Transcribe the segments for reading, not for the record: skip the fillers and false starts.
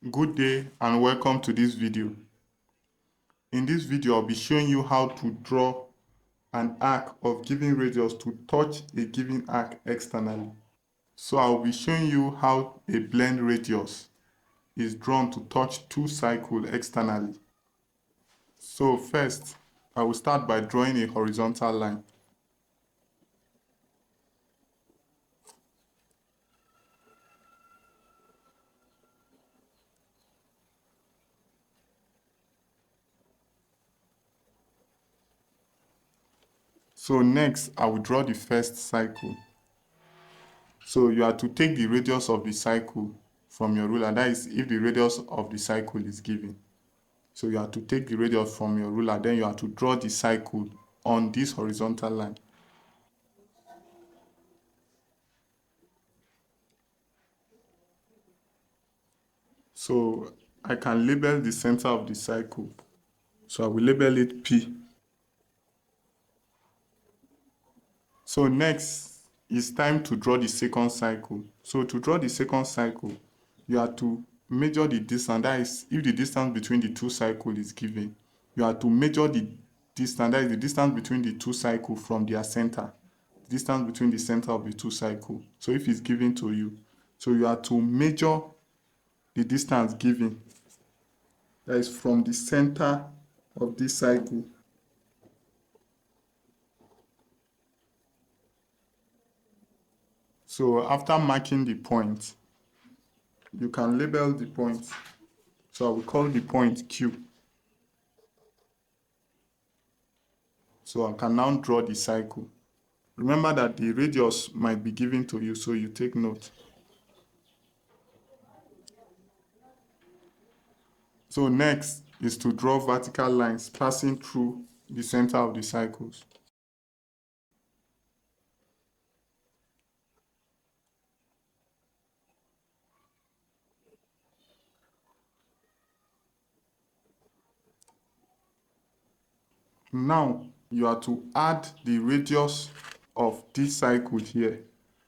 Good day and welcome to this video. In this video, I'll be showing you how to draw an arc of given radius to touch a given arc externally. So I'll be showing you how a blend radius is drawn to touch two cycles externally. So first, I will start by drawing a horizontal line. So next, I will draw the first cycle. So you are to take the radius of the cycle from your ruler. That is if the radius of the cycle is given. So you have to take the radius from your ruler, then you have to draw the cycle on this horizontal line. So I can label the center of the cycle. So I will label it P. So next, it's time to draw the second cycle. So to draw the second cycle, you have to measure the distance. That is, if the distance between the two cycles is given, you have to measure the distance. That is the distance between the two cycles from their center. The distance between the center of the two cycles. So if it's given to you, so you have to measure the distance given. That is from the center of this cycle. So after marking the point, you can label the point. So I will call the point Q. So I can now draw the cycle. Remember that the radius might be given to you, so you take note. So next is to draw vertical lines passing through the center of the cycles. Now you are to add the radius of this cycle here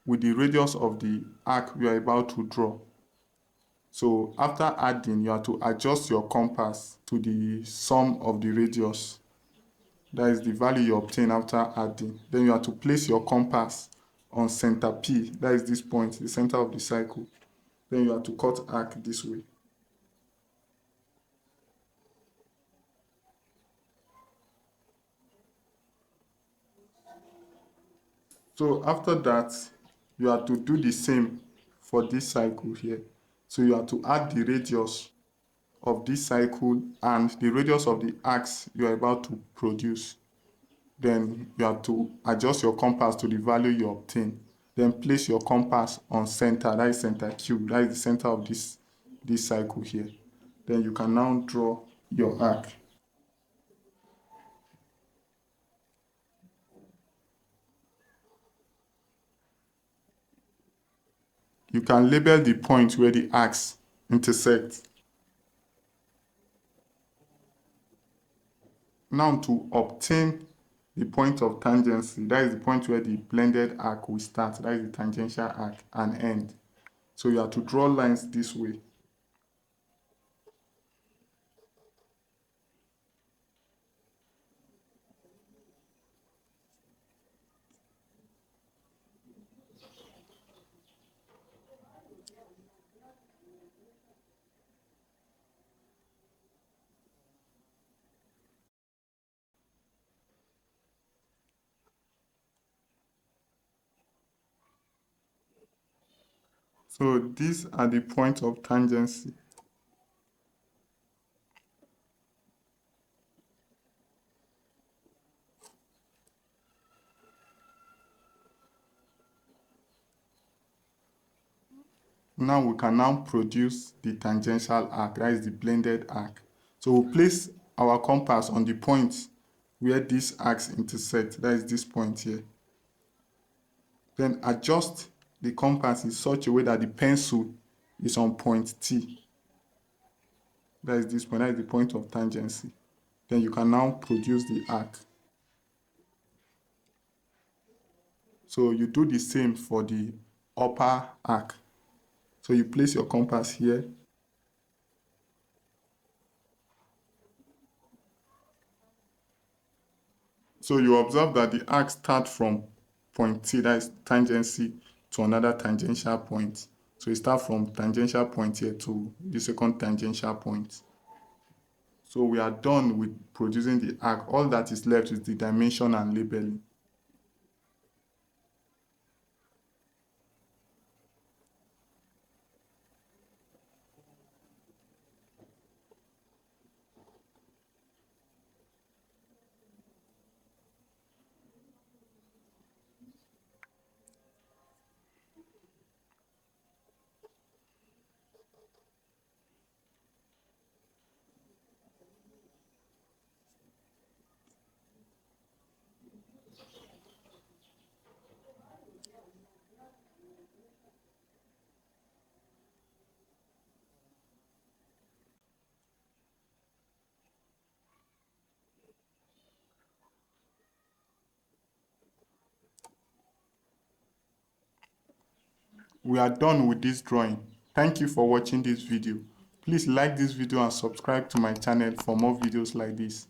with the radius of the arc we are about to draw. So after adding, you have to adjust your compass to the sum of the radius. That is the value you obtain after adding. Then you have to place your compass on center P. That is this point, the center of the cycle. Then you have to cut arc this way. So after that, you have to do the same for this cycle here. So you have to add the radius of this cycle and the radius of the arcs you are about to produce. Then you have to adjust your compass to the value you obtain. Then place your compass on center, that is center Q, that is the center of this cycle here. Then you can now draw your arc. You can label the point where the arcs intersect. Now to obtain the point of tangency, that is the point where the blended arc will start, that is the tangential arc, and end. So you have to draw lines this way. So these are the points of tangency. Now we can now produce the tangential arc, that is the blended arc. So we'll place our compass on the point where these arcs intersect, that is this point here. Then adjust the compass in such a way that the pencil is on point T. That is this point, that is the point of tangency. Then you can now produce the arc. So you do the same for the upper arc. So you place your compass here. So you observe that the arc starts from point T, that is tangency, to another tangential point. So it starts from tangential point here to the second tangential point. So we are done with producing the arc. All that is left is the dimension and labeling. We are done with this drawing. Thank you for watching this video. Please like this video and subscribe to my channel for more videos like this.